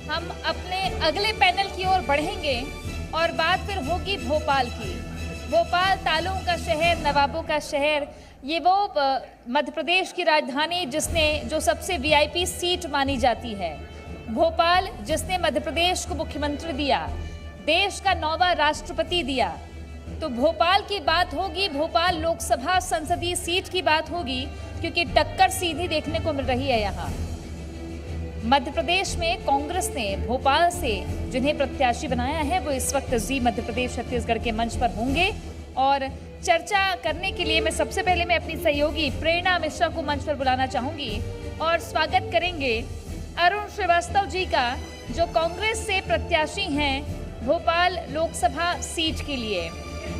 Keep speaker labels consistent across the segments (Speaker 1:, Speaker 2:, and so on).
Speaker 1: हम अपने अगले पैनल की ओर बढ़ेंगे और बात फिर होगी भोपाल की। भोपाल तालों का शहर, नवाबों का शहर, ये वो मध्य प्रदेश की राजधानी जिसने जो सबसे वीआईपी सीट मानी जाती है। भोपाल जिसने मध्य प्रदेश को मुख्यमंत्री दिया, देश का 9वां राष्ट्रपति दिया। तो भोपाल की बात होगी, भोपाल लोकसभा संसदीय सीट की बात होगी, क्योंकि टक्कर सीधी देखने को मिल रही है यहाँ। मध्य प्रदेश में कांग्रेस ने भोपाल से जिन्हें प्रत्याशी बनाया है वो इस वक्त जी मध्य प्रदेश छत्तीसगढ़ के मंच पर होंगे। और चर्चा करने के लिए मैं सबसे पहले अपनी सहयोगी प्रेरणा मिश्रा को मंच पर बुलाना चाहूंगी और स्वागत करेंगे अरुण श्रीवास्तव जी का, जो कांग्रेस से प्रत्याशी हैं भोपाल लोकसभा सीट के लिए।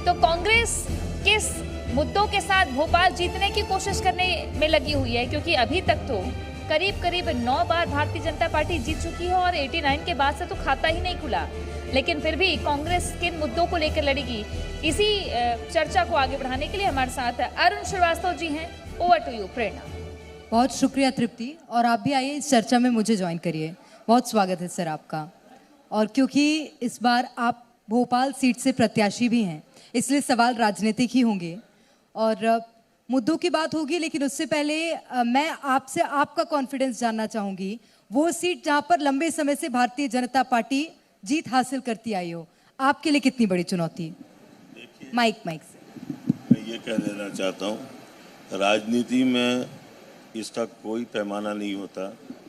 Speaker 1: तो कांग्रेस किस मुद्दों के साथ भोपाल जीतने की कोशिश करने में लगी हुई है, क्योंकि अभी तक तो करीब 9 बार भारतीय जनता पार्टी जीत चुकी है और 89 के बाद से तो खाता ही नहीं खुला। लेकिन फिर भी कांग्रेस किन मुद्दों को लेकर लड़ेगी, इसी चर्चा को आगे बढ़ाने के लिए हमारे साथ अरुण श्रीवास्तव जी हैं। ओवर टू यू प्रेरणा।
Speaker 2: बहुत शुक्रिया तृप्ति, और आप भी आइए इस चर्चा में मुझे ज्वाइन करिए। बहुत स्वागत है सर आपका। और क्योंकि इस बार आप भोपाल सीट से प्रत्याशी भी हैं, इसलिए सवाल राजनीतिक ही होंगे और मुद्दों की बात होगी। लेकिन उससे पहले मैं आपसे आपका कॉन्फिडेंस जानना चाहूंगी। वो सीट जहां पर लंबे समय से भारतीय जनता पार्टी जीत हासिल करती आई हो, आपके लिए कितनी बड़ी चुनौती? माइक से
Speaker 3: मैं ये कह देना चाहता हूँ, राजनीति में इसका कोई पैमाना नहीं होता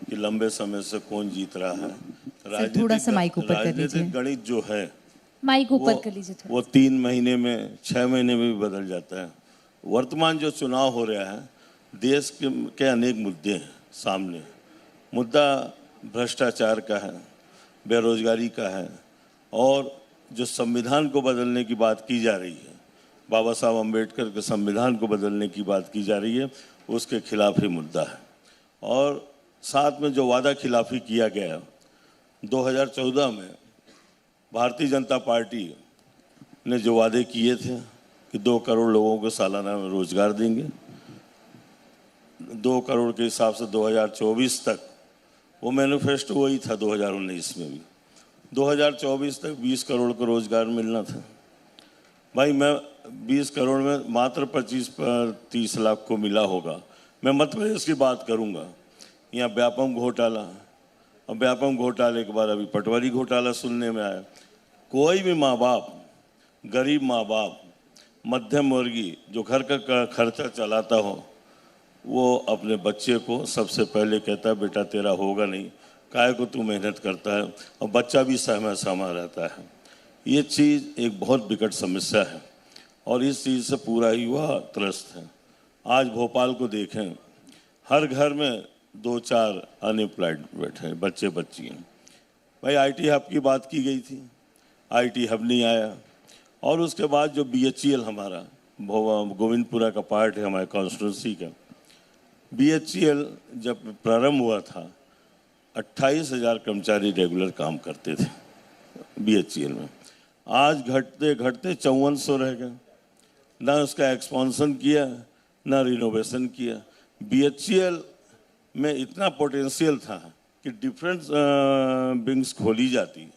Speaker 3: कि लंबे समय से कौन जीत रहा है।
Speaker 2: थोड़ा सा माइक ऊपर कर दीजिए।
Speaker 3: राजनीतिक गणित जो है
Speaker 1: माइक ऊपर कर लीजिए,
Speaker 3: वो 3 महीने में 6 महीने में भी बदल जाता है। वर्तमान जो चुनाव हो रहा है, देश के अनेक मुद्दे हैं सामने। मुद्दा भ्रष्टाचार का है, बेरोजगारी का है, और जो संविधान को बदलने की बात की जा रही है, बाबा साहब अम्बेडकर के संविधान को बदलने की बात की जा रही है, उसके खिलाफ ही मुद्दा है। और साथ में जो वादा खिलाफी किया गया 2014 में, भारतीय जनता पार्टी ने जो वादे किए थे कि 2 करोड़ लोगों को सालाना में रोजगार देंगे, 2 करोड़ के हिसाब से 2024 तक, वो मैनिफेस्टो वही था 2019 में भी। 2024 तक 20 करोड़ को रोजगार मिलना था। भाई मैं 20 करोड़ में मात्र 25-30 लाख को मिला होगा। मैं मध्य प्रदेश की बात करूंगा, यहाँ व्यापम घोटाला, और व्यापम घोटाले के बाद अभी पटवारी घोटाला सुनने में आया। कोई भी माँ बाप, गरीब माँ बाप, मध्यम वर्गीय जो घर का खर्चा चलाता हो, वो अपने बच्चे को सबसे पहले कहता है बेटा तेरा होगा नहीं, काहे को तू मेहनत करता है, और बच्चा भी सहमा रहता है। ये चीज़ एक बहुत विकट समस्या है और इस चीज़ से पूरा युवा त्रस्त है। आज भोपाल को देखें, हर घर में 2-4 अनएम्प्लॉयड बैठे हैं, बच्चे बच्चियाँ। भाई आईटी हब की बात की गई थी, आईटी हब नहीं आया। और उसके बाद जो बीएचईएल हमारा गोविंदपुरा का पार्ट है हमारे कॉन्स्टिट्यूंसी का, बीएचईएल जब प्रारंभ हुआ था 28,000 कर्मचारी रेगुलर काम करते थे बीएचईएल में। आज घटते घटते 5400 रह गए। ना उसका एक्सपेंशन किया, ना रिनोवेशन किया। बीएचईएल में इतना पोटेंशियल था कि डिफरेंट विंग्स खोली जाती,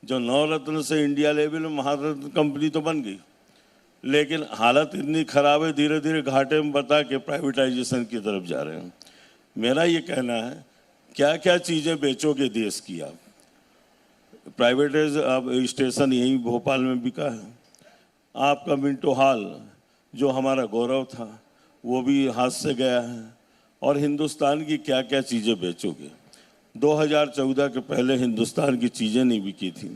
Speaker 3: जो 9 रत्न से इंडिया लेवल में महारत्न कंपनी तो बन गई, लेकिन हालत इतनी खराब है, धीरे धीरे घाटे में बता के प्राइवेटाइजेशन की तरफ जा रहे हैं। मेरा ये कहना है, क्या क्या चीज़ें बेचोगे देश की आप? प्राइवेटाइज अब स्टेशन यहीं भोपाल में बिका है। आपका मिंटो हॉल जो हमारा गौरव था वो भी हाथ से गया है। और हिंदुस्तान की क्या क्या चीज़ें बेचोगे? 2014 के पहले हिंदुस्तान की चीज़ें नहीं बिकी थी,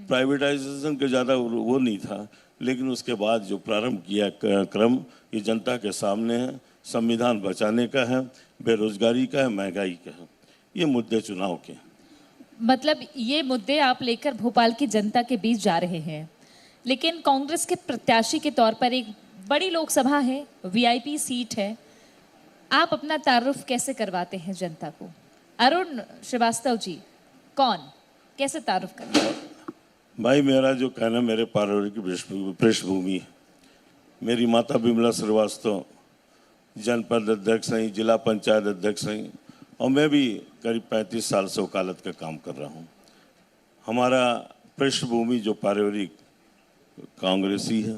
Speaker 3: प्राइवेटाइजेशन के ज़्यादा वो नहीं था, लेकिन उसके बाद जो प्रारंभ किया क्रम ये जनता के सामने है। संविधान बचाने का है, बेरोजगारी का है, महंगाई का है, ये मुद्दे चुनाव के।
Speaker 1: मतलब ये मुद्दे आप लेकर भोपाल की जनता के बीच जा रहे हैं, लेकिन कांग्रेस के प्रत्याशी के तौर पर एक बड़ी लोकसभा है, वीआईपी सीट है, आप अपना तारुफ कैसे करवाते हैं जनता को? अरुण श्रीवास्तव जी, कौन कैसे तारुफ करते हैं?
Speaker 3: भाई मेरा जो कहना, मेरे पारिवारिक पृष्ठभूमि है। मेरी माता बिमला श्रीवास्तव जनपद अध्यक्ष हैं, जिला पंचायत अध्यक्ष हैं, और मैं भी करीब 35 साल से वकालत का काम कर रहा हूँ। हमारा पृष्ठभूमि जो पारिवारिक कांग्रेसी है,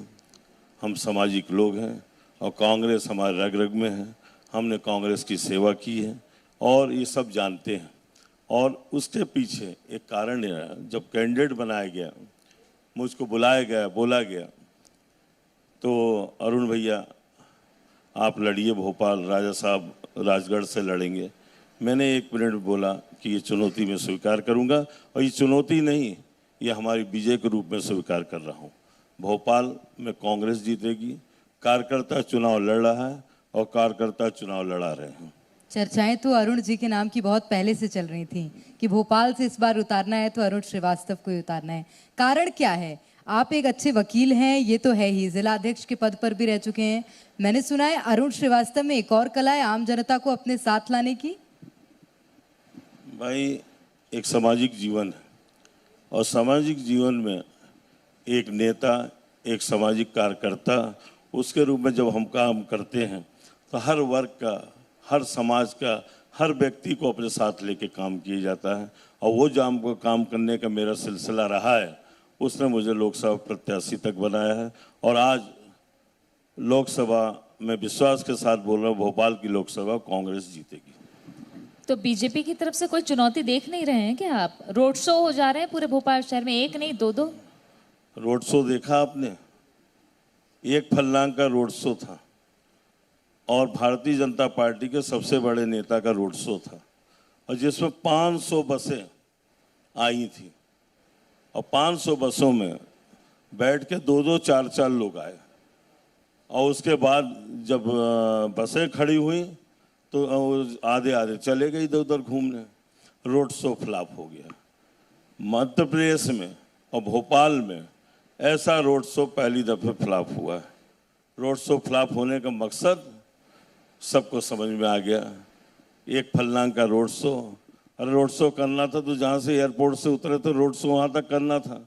Speaker 3: हम सामाजिक लोग हैं और कांग्रेस हमारे रग रग में है। हमने कांग्रेस की सेवा की है और ये सब जानते हैं। और उसके पीछे एक कारण है, जब कैंडिडेट बनाया गया, मुझको बुलाया गया, बोला गया तो अरुण भैया आप लड़िए, भोपाल राजा साहब राजगढ़ से लड़ेंगे। मैंने 1 मिनट बोला कि ये चुनौती मैं स्वीकार करूंगा और ये चुनौती नहीं, ये हमारी विजय के रूप में स्वीकार कर रहा हूँ। भोपाल में कांग्रेस जीतेगी। कार्यकर्ता चुनाव लड़ रहा है और कार्यकर्ता चुनाव लड़ा रहे हैं।
Speaker 2: चर्चाएं तो अरुण जी के नाम की बहुत पहले से चल रही थी कि भोपाल से इस बार उतारना है तो अरुण श्रीवास्तव को ही उतारना है। कारण क्या है? आप एक अच्छे वकील हैं, ये तो है ही, जिला अध्यक्ष के पद पर भी रह चुके हैं। मैंने सुना है अरुण श्रीवास्तव में एक और कला है आम जनता को अपने साथ लाने की।
Speaker 3: भाई एक सामाजिक जीवन है और सामाजिक जीवन में एक नेता, एक सामाजिक कार्यकर्ता, उसके रूप में जब हम काम करते हैं तो हर वर्ग का, हर समाज का, हर व्यक्ति को अपने साथ लेके काम किया जाता है। और वो जो हमको काम करने का मेरा सिलसिला रहा है, उसने मुझे लोकसभा प्रत्याशी तक बनाया है। और आज लोकसभा में विश्वास के साथ बोल रहा हूँ, भोपाल की लोकसभा कांग्रेस जीतेगी।
Speaker 1: तो बीजेपी की तरफ से कोई चुनौती देख नहीं रहे हैं क्या आप? रोड शो हो जा रहे हैं पूरे भोपाल शहर में, एक नहीं दो दो।
Speaker 3: रोड शो देखा आपने? एक फल्लांग का रोड शो था और भारतीय जनता पार्टी के सबसे बड़े नेता का रोड शो था, और जिसमें 500 बसें आई थी और 500 बसों में बैठ के 2-2, 4-4 लोग आए। और उसके बाद जब बसें खड़ी हुई तो आधे आधे चले गए इधर उधर घूमने। रोड शो फ्लॉप हो गया। मध्य प्रदेश में और भोपाल में ऐसा रोड शो पहली दफे फ्लॉप हुआ है। रोड शो फ्लॉप होने का मकसद सबको समझ में आ गया। एक फल्लांग का रोड शो, अरे रोड शो करना था तो जहाँ से एयरपोर्ट से उतरे तो रोड शो वहाँ तक करना था।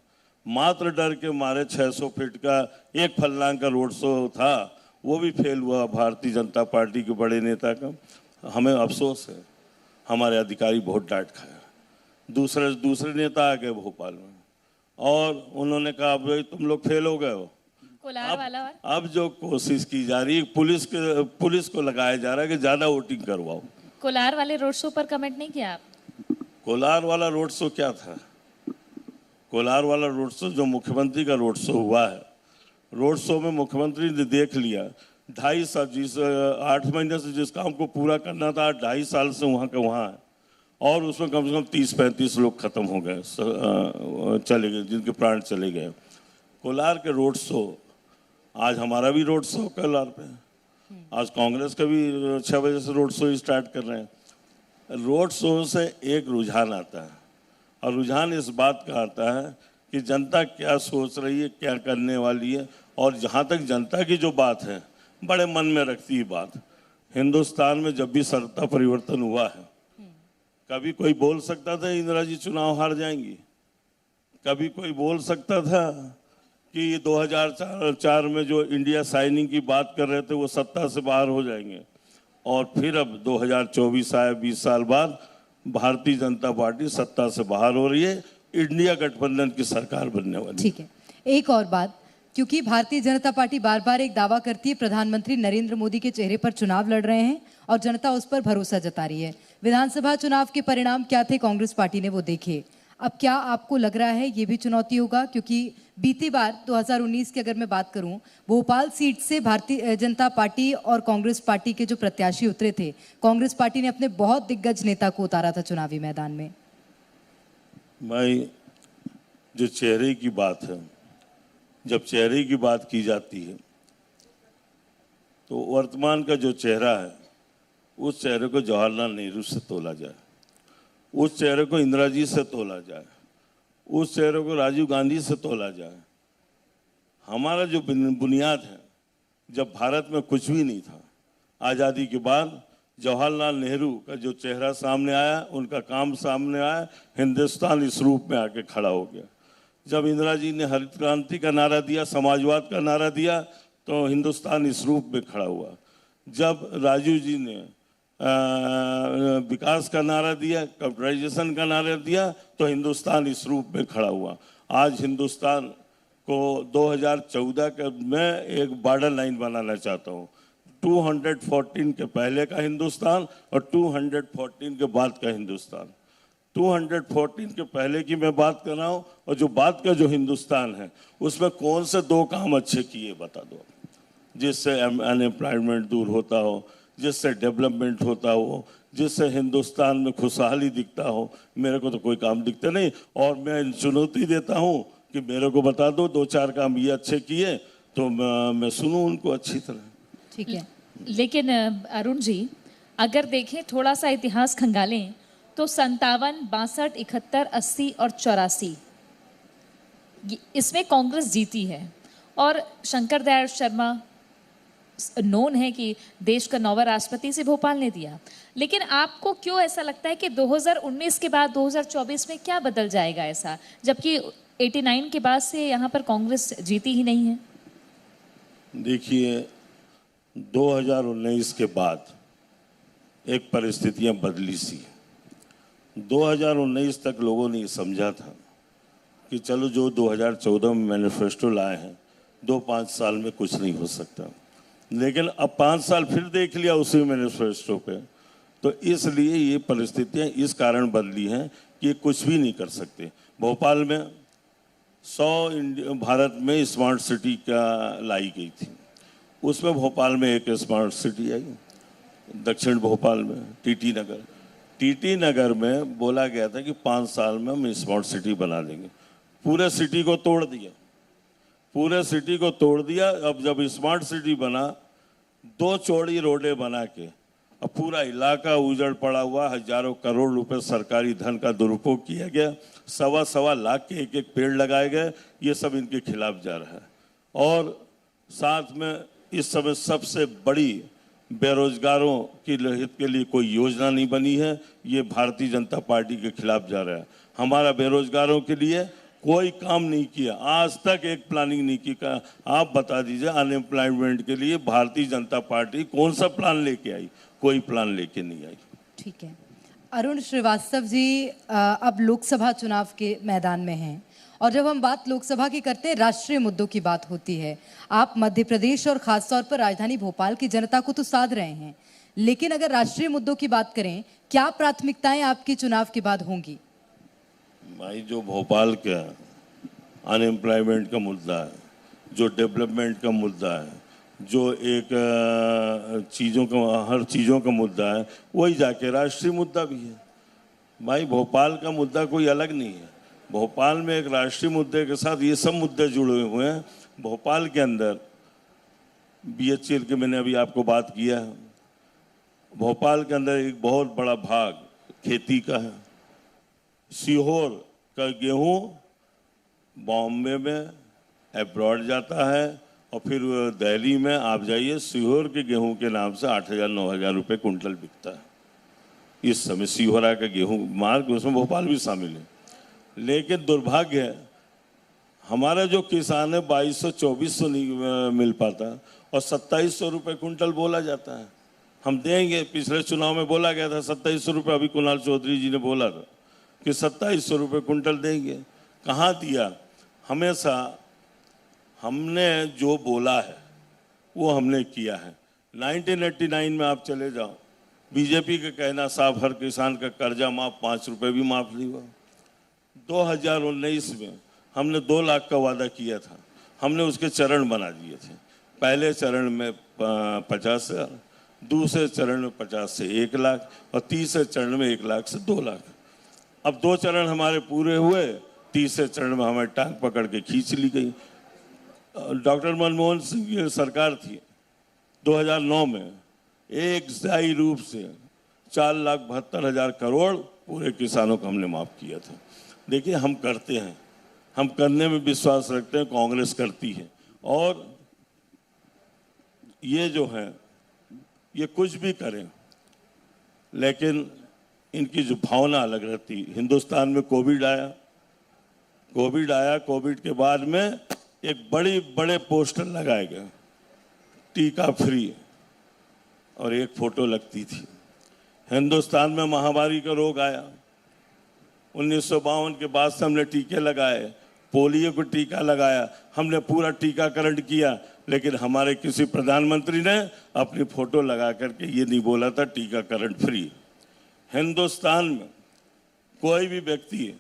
Speaker 3: मात्र डर के मारे 600 फीट का एक फल्लांग का रोड शो था, वो भी फेल हुआ भारतीय जनता पार्टी के बड़े नेता का। हमें अफसोस है, हमारे अधिकारी बहुत डांट खाया। दूसरे नेता आ गए भोपाल में और उन्होंने कहा भाई तुम लोग फेल हो गए हो। अब जो कोशिश की जा रही है, पुलिस को लगाया जा रहा है कि ज्यादा वोटिंग करवाओ।
Speaker 1: कोलार वाले रोड शो पर कमेंट नहीं किया आप?
Speaker 3: कोलार वाला रोड शो क्या था? कोलार वाला रोड शो जो मुख्यमंत्री का रोड शो हुआ है, रोड शो में मुख्यमंत्री ने देख लिया 2.5 साल, 8 महीने से जिस काम को पूरा करना था 2.5 साल से वहाँ का वहाँ है, और उसमें कम से कम 30-35 लोग खत्म हो गए, चले गए, जिनके प्राण चले गए। कोलार के रोड शो, आज हमारा भी रोड शो कोलार पे, आज कांग्रेस का भी 6 बजे से रोड शो स्टार्ट कर रहे हैं। रोड शो से एक रुझान आता है और रुझान इस बात का आता है कि जनता क्या सोच रही है, क्या करने वाली है। और जहाँ तक जनता की जो बात है, बड़े मन में रखती है बात। हिंदुस्तान में जब भी सत्ता परिवर्तन हुआ है, कभी कोई बोल सकता था इंदिरा जी चुनाव हार जाएंगी, कभी कोई बोल सकता था कि 2004 में जो इंडिया साइनिंग की बात कर रहे थे वो सत्ता से बाहर हो जाएंगे। और फिर अब 2024 आया, 20 साल बाद भारतीय जनता पार्टी सत्ता से बाहर हो रही है, इंडिया गठबंधन की सरकार बनने वाली।
Speaker 2: ठीक है, एक और बात, क्योंकि भारतीय जनता पार्टी बार बार एक दावा करती है प्रधानमंत्री नरेंद्र मोदी के चेहरे पर चुनाव लड़ रहे हैं और जनता उस पर भरोसा जता रही है। विधानसभा चुनाव के परिणाम क्या थे कांग्रेस पार्टी ने वो देखे। अब क्या आपको लग रहा है ये भी चुनौती होगा? क्योंकि बीती बार 2019 की अगर मैं बात करूं, भोपाल सीट से भारतीय जनता पार्टी और कांग्रेस पार्टी के जो प्रत्याशी उतरे थे, कांग्रेस पार्टी ने अपने बहुत दिग्गज नेता को उतारा था चुनावी मैदान में।
Speaker 3: भाई जो चेहरे की बात है, जब चेहरे की बात की जाती है तो वर्तमान का जो चेहरा है उस चेहरे को जवाहरलाल नेहरू से तोला जाए, उस चेहरे को इंदिरा जी से तोला जाए, उस चेहरे को राजीव गांधी से तोला जाए। हमारा जो बुनियाद है, जब भारत में कुछ भी नहीं था, आज़ादी के बाद जवाहरलाल नेहरू का जो चेहरा सामने आया, उनका काम सामने आया, हिंदुस्तान इस रूप में आके खड़ा हो गया। जब इंदिरा जी ने हरित क्रांति का नारा दिया, समाजवाद का नारा दिया, तो हिंदुस्तान इस रूप में खड़ा हुआ। जब राजीव जी ने विकास का नारा दिया, कंप्यूटराइजेशन का नारा दिया, तो हिंदुस्तान इस रूप में खड़ा हुआ। आज हिंदुस्तान को 2014 में एक बॉर्डर लाइन बनाना चाहता हूँ, 214 के पहले का हिंदुस्तान और 214 के बाद का हिंदुस्तान। 214 के पहले की मैं बात कर रहा हूँ, और जो बाद का जो हिंदुस्तान है उसमें कौन से 2 काम अच्छे किए बता दो, जिससे अनएम्प्लॉयमेंट दूर होता हो, जिससे डेवलपमेंट होता हो, जिससे हिंदुस्तान में खुशहाली दिखता हो। मेरे को तो कोई काम दिखते नहीं, और मैं चुनौती देता हूँ कि मेरे को बता दो 2-4 काम ये अच्छे किए, तो मैं सुनूं उनको अच्छी तरह।
Speaker 2: ठीक है।
Speaker 1: लेकिन अरुण जी, अगर देखें थोड़ा सा इतिहास खंगालें तो 57, 62, 71, 80 और 84 इसमें कांग्रेस जीती है, और शंकर दयाल शर्मा नोन है कि देश का 9वां राष्ट्रपति से भोपाल ने दिया। लेकिन आपको क्यों ऐसा लगता है कि 2019 के बाद 2024 में क्या बदल जाएगा ऐसा, जबकि 89 के बाद से यहाँ पर कांग्रेस जीती ही नहीं है?
Speaker 3: देखिए, 2019 के बाद एक परिस्थितियां बदली सी। 2019 तक लोगों ने समझा था कि चलो जो 2014 में मैनिफेस्टो लाए हैं 2-5 साल में कुछ नहीं हो सकता, लेकिन अब 5 साल फिर देख लिया उसी मैनिफेस्टो पे, तो इसलिए ये परिस्थितियां इस कारण बदली हैं कि कुछ भी नहीं कर सकते। भोपाल में 100 भारत में स्मार्ट सिटी का लाई गई थी, उसमें भोपाल में एक स्मार्ट सिटी आई, दक्षिण भोपाल में टीटी नगर। टीटी नगर में बोला गया था कि 5 साल में हम स्मार्ट सिटी बना देंगे। पूरे सिटी को तोड़ दिया, पूरे सिटी को तोड़ दिया। अब जब स्मार्ट सिटी बना, 2 चौड़ी रोडें बना के अब पूरा इलाका उजड़ पड़ा हुआ, हजारों करोड़ रुपए सरकारी धन का दुरुपयोग किया गया, 1.25 लाख के एक पेड़ लगाए गए। ये सब इनके खिलाफ जा रहा है। और साथ में इस समय सबसे बड़ी बेरोजगारों की हित के लिए कोई योजना नहीं बनी है, ये भारतीय जनता पार्टी के खिलाफ जा रहा है। हमारा बेरोजगारों के लिए कोई काम नहीं किया, आज तक एक प्लानिंग नहीं की का। आप बता दीजिए, अनएम्प्लॉयमेंट के लिए भारतीय जनता पार्टी कौन सा प्लान लेके आई? कोई प्लान लेके नहीं आई।
Speaker 2: ठीक है। अरुण श्रीवास्तव जी, अब लोकसभा चुनाव के मैदान में हैं, और जब हम बात लोकसभा की करते हैं, राष्ट्रीय मुद्दों की बात होती है। आप मध्य प्रदेश और खासतौर पर राजधानी भोपाल की जनता को तो साध रहे हैं, लेकिन अगर राष्ट्रीय मुद्दों की बात करें, क्या प्राथमिकताएं आपकी चुनाव के बाद होंगी?
Speaker 3: भाई, जो भोपाल का अनएम्प्लॉयमेंट का मुद्दा है, जो डेवलपमेंट का मुद्दा है, जो एक चीज़ों का, हर चीज़ों का मुद्दा है, वही जाके राष्ट्रीय मुद्दा भी है। भाई, भोपाल का मुद्दा कोई अलग नहीं है। भोपाल में एक राष्ट्रीय मुद्दे के साथ ये सब मुद्दे जुड़े हुए हैं। भोपाल के अंदर BHEL की मैंने अभी आपको बात किया है। भोपाल के अंदर एक बहुत बड़ा भाग खेती का है। सीहोर का गेहूं बॉम्बे में अब्रॉड जाता है, और फिर दिल्ली में आप जाइए, सीहोर के गेहूं के नाम से 8,000-9,000 रुपये कुंटल बिकता है इस समय। सीहोरा का गेहूं मार्ग, उसमें भोपाल भी शामिल है। लेकिन दुर्भाग्य है, हमारा जो किसान है 2200-2400 नहीं मिल पाता, और 2700 रुपये कुंटल बोला जाता है। हम देंगे, पिछले चुनाव में बोला गया था 2700 रुपये, अभी कुणाल चौधरी जी ने बोला था कि 2700 रुपये कुंटल देंगे। कहाँ दिया? हमेशा हमने जो बोला है वो हमने किया है। 1989 में आप चले जाओ, बीजेपी का कहना साफ, हर किसान का कर्जा माफ, 5 रुपये भी माफ नहीं हुआ। 2019 में हमने 2 लाख का वादा किया था, हमने उसके चरण बना दिए थे। पहले चरण में 50,000, दूसरे चरण में 50 से 1 लाख, और तीसरे चरण में 1 लाख से 2 लाख। अब 2 चरण हमारे पूरे हुए, तीसरे चरण में हमें टांग पकड़ के खींच ली गई। डॉक्टर मनमोहन सिंह की सरकार थी 2009 में, एक स्थायी रूप से 4,72,000 करोड़ पूरे किसानों को हमने माफ किया था। देखिए, हम करते हैं, हम करने में विश्वास रखते हैं, कांग्रेस करती है। और ये जो है, ये कुछ भी करें, लेकिन इनकी जो भावना अलग रहती। हिंदुस्तान में कोविड आया, कोविड के बाद में एक बड़े पोस्टर लगाए गए, टीका फ्री, और एक फोटो लगती थी। हिंदुस्तान में महामारी का रोग आया, 1952 के बाद से हमने टीके लगाए, पोलियो को टीका लगाया, हमने पूरा टीकाकरण किया, लेकिन हमारे किसी प्रधानमंत्री ने अपनी फोटो लगा करके ये नहीं बोला था टीकाकरण फ्री। हिंदुस्तान में कोई भी व्यक्ति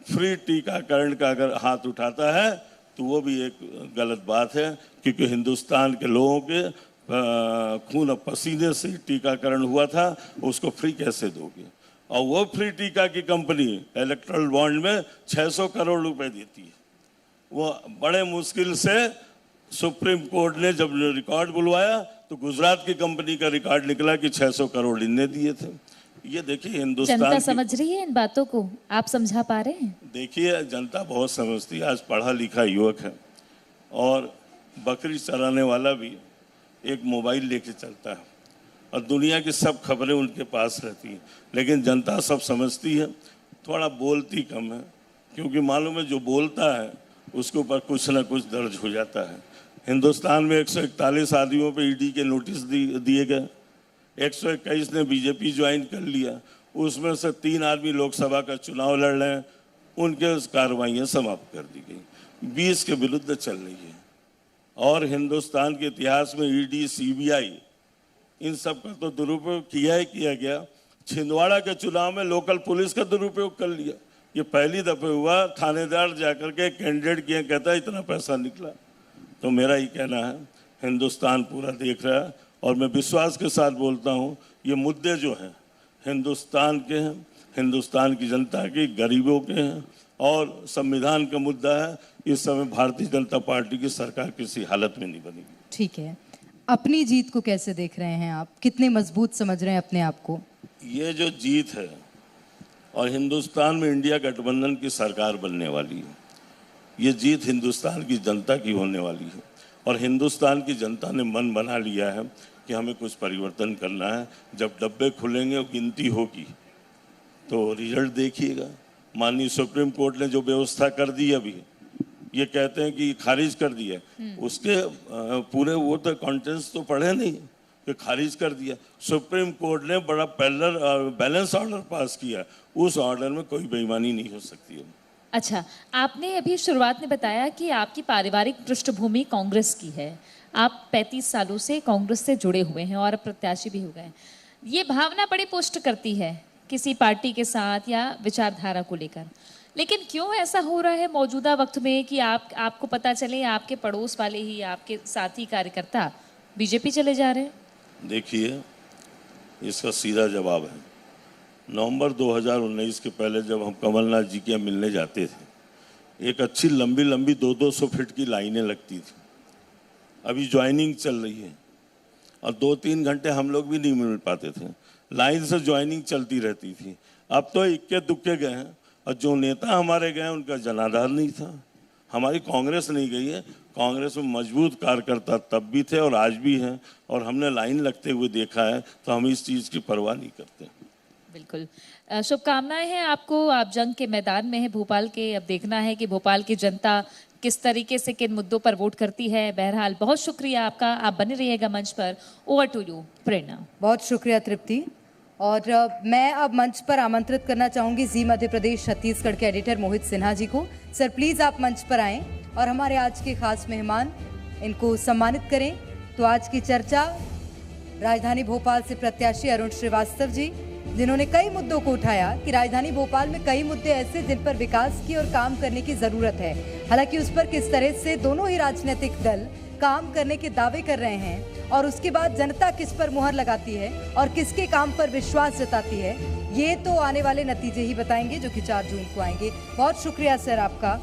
Speaker 3: फ्री टीकाकरण का अगर हाथ उठाता है तो वो भी एक गलत बात है, क्योंकि हिंदुस्तान के लोगों के खून और पसीने से टीकाकरण हुआ था, उसको फ्री कैसे दोगे? और वो फ्री टीका की कंपनी इलेक्ट्रल बॉन्ड में 600 करोड़ रुपए देती है। वो बड़े मुश्किल से सुप्रीम कोर्ट ने जब रिकॉर्ड बुलवाया तो गुजरात की कंपनी का रिकॉर्ड निकला कि 600 करोड़ इनने दिए थे। ये देखिए हिंदुस्तान
Speaker 1: जनता समझ रही है इन बातों को, आप समझा पा रहे हैं?
Speaker 3: देखिए जनता बहुत समझती है, आज पढ़ा लिखा युवक है और बकरी चराने वाला भी एक मोबाइल लेके चलता है और दुनिया की सब खबरें उनके पास रहती हैं, लेकिन जनता सब समझती है, थोड़ा बोलती कम है, क्योंकि मालूम है जो बोलता है उसके ऊपर कुछ ना कुछ दर्ज हो जाता है। हिंदुस्तान में 141 आदमियों पे ईडी के नोटिस दिए गए, 121 ने बीजेपी ज्वाइन कर लिया, उसमें से 3 आदमी लोकसभा का चुनाव लड़ रहे हैं, उनके कार्रवाइयाँ समाप्त कर दी गई, 20 के विरुद्ध चल रही है। और हिंदुस्तान के इतिहास में ईडी, सीबीआई इन सब का तो दुरुपयोग किया ही किया गया। छिंदवाड़ा के चुनाव में लोकल पुलिस का दुरुपयोग कर लिया, ये पहली दफे हुआ। थानेदार जाकर के कैंडिडेट किए, कहता है इतना पैसा निकला। तो मेरा ही कहना है हिंदुस्तान पूरा देख रहा है और मैं विश्वास के साथ बोलता हूँ ये मुद्दे जो हैं हिंदुस्तान के हैं, हिंदुस्तान की जनता के, गरीबों के हैं और संविधान का मुद्दा है। इस समय भारतीय जनता पार्टी की सरकार किसी हालत में नहीं बनेगी।
Speaker 2: ठीक है, अपनी जीत को कैसे देख रहे हैं आप? कितने मजबूत समझ रहे हैं अपने आप को?
Speaker 3: ये जो जीत है और हिंदुस्तान में इंडिया गठबंधन की सरकार बनने वाली है, ये जीत हिंदुस्तान की जनता की होने वाली है और हिंदुस्तान की जनता ने मन बना लिया है कि हमें कुछ परिवर्तन करना है। जब डब्बे खुलेंगे और गिनती होगी तो रिजल्ट देखिएगा। माननीय सुप्रीम कोर्ट ने जो व्यवस्था कर दी अभी, ये कहते हैं कि खारिज कर दिया, उसके पूरे वो तो कॉन्टेंट्स तो पढ़े नहीं कि खारिज कर दिया। सुप्रीम कोर्ट ने बड़ा बैलेंस ऑर्डर पास किया, उस ऑर्डर में कोई बेईमानी नहीं हो सकती है।
Speaker 1: अच्छा, आपने अभी शुरुआत में बताया कि आपकी पारिवारिक पृष्ठभूमि कांग्रेस की है, आप 35 सालों से कांग्रेस से जुड़े हुए हैं और प्रत्याशी भी हो गए। ये भावना बड़ी पुष्ट करती है किसी पार्टी के साथ या विचारधारा को लेकर, लेकिन क्यों ऐसा हो रहा है मौजूदा वक्त में कि आपको पता चले आपके पड़ोस वाले ही, आपके साथी कार्यकर्ता बीजेपी चले जा रहे हैं?
Speaker 3: देखिए, इसका सीधा जवाब है, नवंबर 2019 के पहले जब हम कमलनाथ जी के मिलने जाते थे, एक अच्छी लंबी लंबी 200 फीट की लाइनें लगती थी। अभी ज्वाइनिंग चल रही है और 2-3 घंटे हम लोग भी नहीं मिल पाते थे, लाइन से ज्वाइनिंग चलती रहती थी। अब तो इक्के दुक्के गए हैं और जो नेता हमारे गए उनका जनाधार नहीं था। हमारी कांग्रेस नहीं गई है, कांग्रेस में मजबूत कार्यकर्ता तब भी थे और आज भी हैं और हमने लाइन लगते हुए देखा है, तो हम इस चीज़ की परवाह नहीं करते।
Speaker 1: बिल्कुल, शुभकामनाएं हैं आपको, आप जंग के मैदान में हैं भोपाल के। अब देखना है कि भोपाल की जनता किस तरीके से किन मुद्दों पर वोट करती है। बहरहाल बहुत शुक्रिया आपका, आप बने रहिएगा मंच पर। ओवर टू यू प्रेरणा।
Speaker 2: बहुत शुक्रिया तृप्ति। और मैं अब मंच पर आमंत्रित करना चाहूंगी जी मध्य प्रदेश छत्तीसगढ़ के एडिटर मोहित सिन्हा जी को। सर प्लीज आप मंच पर आएं और हमारे आज के खास मेहमान इनको सम्मानित करें। तो आज की चर्चा राजधानी भोपाल से प्रत्याशी अरुण श्रीवास्तव जी, जिन्होंने कई मुद्दों को उठाया कि राजधानी भोपाल में कई मुद्दे ऐसे जिन पर विकास की और काम करने की जरूरत है। हालांकि उस पर किस तरह से दोनों ही राजनीतिक दल काम करने के दावे कर रहे हैं और उसके बाद जनता किस पर मुहर लगाती है और किसके काम पर विश्वास जताती है, ये तो आने वाले नतीजे ही बताएंगे जो कि 4 जून को आएंगे। बहुत शुक्रिया सर आपका।